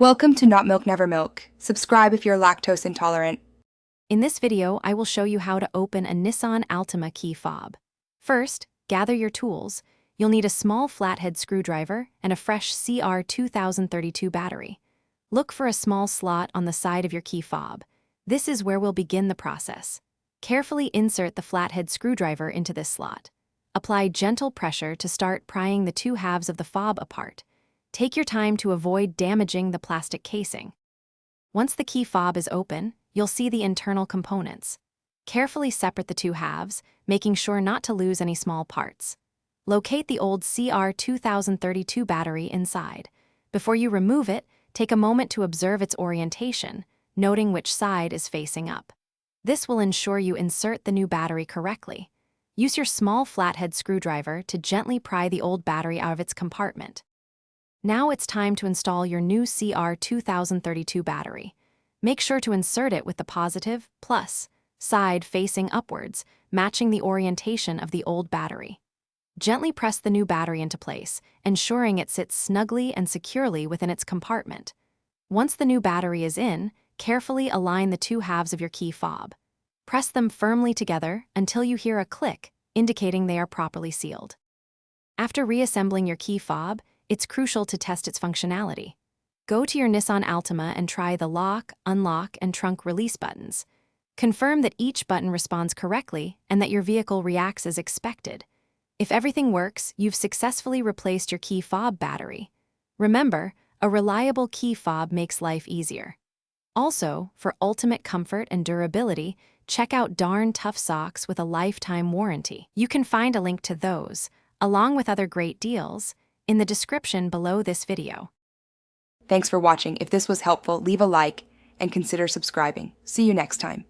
Welcome to Not Milk Never Milk. Subscribe if you're lactose intolerant. In this video, I will show you how to open a Nissan Altima key fob. First, gather your tools. You'll need a small flathead screwdriver and a fresh CR2032 battery. Look for a small slot on the side of your key fob. This is where we'll begin the process. Carefully insert the flathead screwdriver into this slot. Apply gentle pressure to start prying the two halves of the fob apart. Take your time to avoid damaging the plastic casing. Once the key fob is open, you'll see the internal components. Carefully separate the two halves, making sure not to lose any small parts. Locate the old CR2032 battery inside. Before you remove it, take a moment to observe its orientation, noting which side is facing up. This will ensure you insert the new battery correctly. Use your small flathead screwdriver to gently pry the old battery out of its compartment. Now it's time to install your new CR2032 battery. Make sure to insert it with the positive, plus, side facing upwards, matching the orientation of the old battery. Gently press the new battery into place, ensuring it sits snugly and securely within its compartment. Once the new battery is in, carefully align the two halves of your key fob. Press them firmly together until you hear a click, indicating they are properly sealed. After reassembling your key fob, it's crucial to test its functionality. Go to your Nissan Altima and try the lock, unlock, and trunk release buttons. Confirm that each button responds correctly and that your vehicle reacts as expected. If everything works, you've successfully replaced your key fob battery. Remember, a reliable key fob makes life easier. Also, for ultimate comfort and durability, check out Darn Tough Socks with a lifetime warranty. You can find a link to those, along with other great deals, in the description below this video. Thanks for watching. If this was helpful, leave a like and consider subscribing. See you next time.